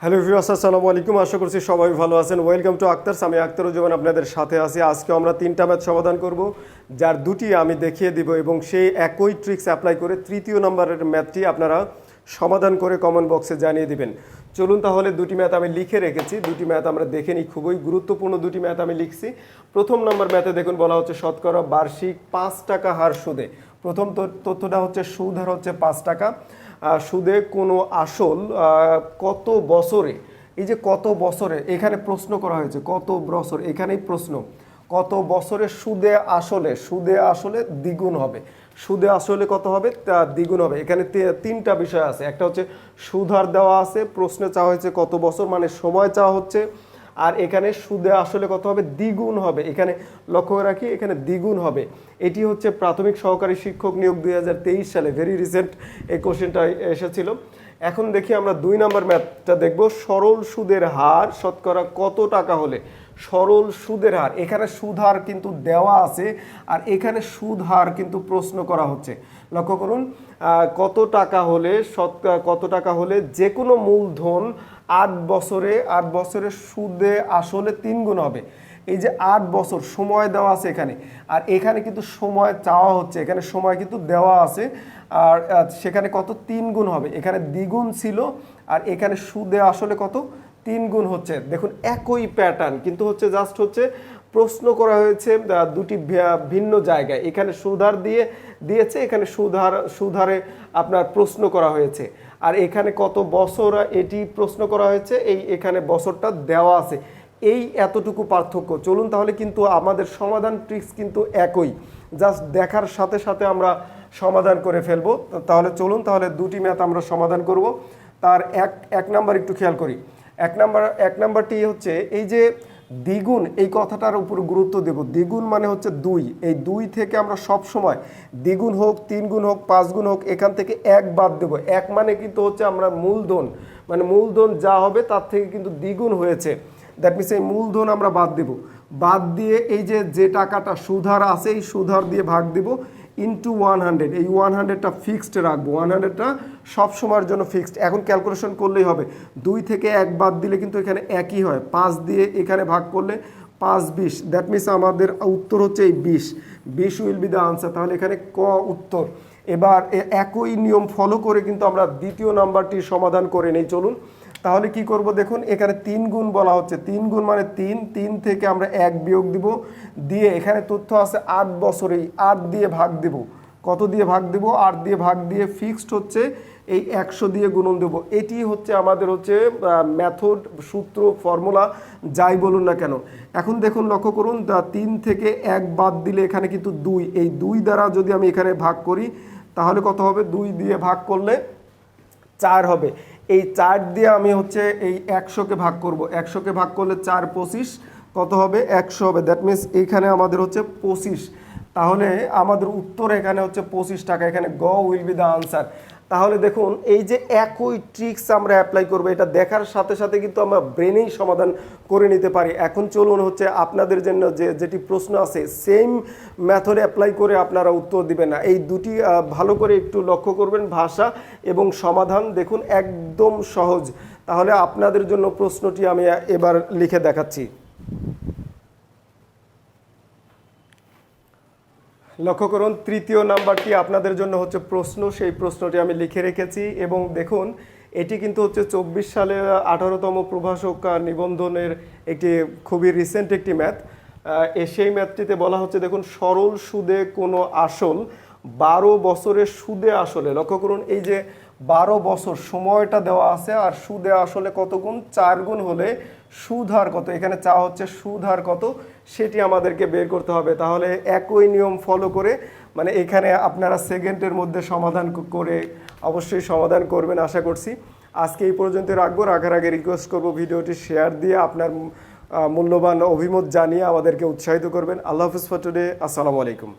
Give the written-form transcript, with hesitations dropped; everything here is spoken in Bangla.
হ্যালো ভিউয়ার্স, আসসালামু আলাইকুম। আশা করছি সবাই ভালো আছেন। Welcome to Akhtar's. আমি আক্তারুজ্জামান আপনাদের সাথে আছি। আজকে আমরা 3টা ম্যাথ সমাধান করব, যার 2টি আমি দেখিয়ে দিব এবং সেই একই ট্রিক্স অ্যাপ্লাই করে তৃতীয় নম্বরের ম্যাথটি আপনারা সমাধান করে কমেন্ট বক্সে জানিয়ে দিবেন। চলুন তাহলে 2টি ম্যাথ আমি লিখে রেখেছি, 2টি ম্যাথ আমরা দেখে নিই। খুবই গুরুত্বপূর্ণ 2টি ম্যাথ আমি লিখছি। প্রথম নম্বর ম্যাথে দেখুন বলা হচ্ছে শতকরা বার্ষিক 5 টাকা হার সুদে। প্রথম তথ্যটা হচ্ছে সুদ হার হচ্ছে 5 টাকা। সুদে কোনো আসল কত বছরে, এই যে কত বছরে এখানে প্রশ্ন করা হয়েছে, কত বছর, এখানেই প্রশ্ন কত বছরে সুদে আসলে দ্বিগুণ হবে। সুদে আসলে কত হবে, তা দ্বিগুণ হবে। এখানে 3টা বিষয় আছে। একটা হচ্ছে সুদ হার দেওয়া আছে, প্রশ্নে চাওয়া হয়েছে কত বছর, মানে সময় চাওয়া হচ্ছে। আর এখানে সুদে আসলে কত হবে, দ্বিগুণ হবে। এখানে লক্ষ্য করে রাখি, এখানে দ্বিগুণ হবে। এটি হচ্ছে প্রাথমিক সহকারী শিক্ষক নিয়োগ 2023 সালে, ভেরি রিসেন্ট এই কোশ্চেনটা এসেছিল। এখন দেখি আমরা 2 নম্বর ম্যাথটা দেখব। সরল সুদের হার শতকরা কত টাকা হলে, সরল সুদের হার, এখানে সুদ হার কিন্তু দেওয়া আছে আর এখানে সুদ হার কিন্তু প্রশ্ন করা হচ্ছে। লক্ষ্য করুন, কত টাকা হলে কত টাকা হলে যে কোনো মূলধন 8 বছরে সুদে আসলে 3 গুণ হবে। এই যে 8 বছর সময় দেওয়া আছে এখানে, আর এখানে কিন্তু সময় চাওয়া হচ্ছে, এখানে সময় কিন্তু দেওয়া আছে। আর সেখানে কত, 3 গুণ হবে। এখানে দ্বিগুণ ছিল আর এখানে সুদে আসলে কত, 3 গুণ হচ্ছে। দেখুন একই প্যাটার্ন কিন্তু হচ্ছে, জাস্ট হচ্ছে প্রশ্ন করা হয়েছে 2টি ভিন্ন জায়গায়। এখানে সুদহার দিয়েছে, এখানে সুদহারে আপনার প্রশ্ন করা হয়েছে। আর এখানে কত বছর এটি প্রশ্ন করা হয়েছে, এখানে বছরটা দেওয়া আছে। এই এতটুকু পার্থক্য। চলুন তাহলে, কিন্তু আমাদের সমাধান ট্রিক্স কিন্তু একই, জাস্ট দেখার সাথে সাথে আমরা সমাধান করে ফেলবো। তাহলে চলুন, তাহলে 2টি ম্যাথ আমরা সমাধান করব। তার এক নাম্বার একটু খেয়াল করি। এক নাম্বারটি হচ্ছে এই যে দ্বিগুণ, এই কথাটার উপর গুরুত্ব দেব। দ্বিগুণ মানে হচ্ছে 2। এই 2 থেকে আমরা সব সময় দ্বিগুণ হোক, 3 গুণ হোক, 5 গুণ হোক, এখান থেকে 1 বাদ দেব। 1 মানে কিন্তু হচ্ছে আমরা মূলধন, মানে মূলধন যা হবে তার থেকে কিন্তু দ্বিগুণ হয়েছে। দ্যাট মিনস এই মূলধন আমরা বাদ দেব। বাদ দিয়ে এই যে টাকাটা সুদহার আছে, এই সুদহার দিয়ে ভাগ দেব ইন্টু 100। এই 100টা ফিক্সড রাখবো, 100টা সবসময়ের জন্য ফিক্সড। এখন ক্যালকুলেশন করলেই হবে। 2 থেকে 1 বাদ দিলে কিন্তু এখানে একই হয়। 5 দিয়ে এখানে ভাগ করলে 5 20, দ্যাট মিনস আমাদের উত্তর হচ্ছে এই 20 উইল বি দ্য আনসার। তাহলে এখানে ক উত্তর। এবার একই নিয়ম ফলো করে কিন্তু আমরা দ্বিতীয় নাম্বারটির সমাধান করে নেই। চলুন তাহলে কি করব, দেখুন এখানে 3 গুণ বলা হচ্ছে। 3 গুণ মানে 3 থেকে আমরা 1 বিয়োগ দিব, দিয়ে এখানে তথ্য আছে 8 বছরেই 8 দিয়ে ভাগ দেব। কত দিয়ে ভাগ দেব, 8 দিয়ে ভাগ দিয়ে ফিক্সড হচ্ছে এই 100 দিয়ে গুণন দেব। এটি হচ্ছে আমাদের হচ্ছে মেথড, সূত্র, ফর্মুলা, যাই বলুন না কেন। এখন দেখুন, লক্ষ্য করুন, 3 থেকে 1 বাদ দিলে এখানে কিন্তু 2। এই 2 দ্বারা যদি আমি এখানে ভাগ করি তাহলে কত হবে, 2 দিয়ে ভাগ করলে 4 হবে। এই 4 দিয়ে আমি হচ্ছে এই 100কে ভাগ করব। 100কে ভাগ করলে 4 25, কত হবে, 100 হবে। দ্যাট মিনস এখানে আমাদের হচ্ছে 25। তাহলে আমাদের উত্তর এখানে হচ্ছে 25 টাকা। এখানে গ উইল বি দ্য আনসার। তাহলে দেখুন এই যে একই ট্রিক্স আমরা অ্যাপ্লাই করবো, এটা দেখার সাথে সাথে কিন্তু আমরা ব্রেনেই সমাধান করে নিতে পারি। এখন চলুন হচ্ছে আপনাদের জন্য যেটি প্রশ্ন আছে, সেম মেথড অ্যাপ্লাই করে আপনারা উত্তর দিবেন না। এই 2টি ভালো করে একটু লক্ষ্য করবেন, ভাষা এবং সমাধান। দেখুন একদম সহজ। তাহলে আপনাদের জন্য প্রশ্নটি আমি এবার লিখে দেখাচ্ছি। লক্ষ্য করুন, তৃতীয় নাম্বারটি আপনাদের জন্য হচ্ছে প্রশ্ন, সেই প্রশ্নটি আমি লিখে রেখেছি। এবং দেখুন এটি কিন্তু হচ্ছে 24 সালে 18তম প্রভাষক নিবন্ধনের একটি খুবই রিসেন্ট একটি ম্যাথ। সেই ম্যাথটিতে বলা হচ্ছে, দেখুন সরল সুদে কোনো আসল 12 বছরের সুদে আসলে, লক্ষ্য করুন এই যে 12 বছর সময়টা দেওয়া আছে আর সুদে আসলে কত গুণ, 4 গুণ হলে সুদ হার কত, এখানে চাওয়া হচ্ছে সুদ হার কত, সেটি আমাদেরকে বের করতে হবে। তাহলে একই নিয়ম ফলো করে, মানে এখানে আপনারা সেকেন্ডের মধ্যে সমাধান করে অবশ্যই সমাধান করবেন আশা করছি। আজকে এই পর্যন্ত রাখবো। রাখার আগে রিকোয়েস্ট করবো ভিডিওটি শেয়ার দিয়ে আপনার মূল্যবান অভিমত জানিয়ে আমাদেরকে উৎসাহিত করবেন। আল্লাহ হাফিজ ফর টুডে। আসসালামু আলাইকুম।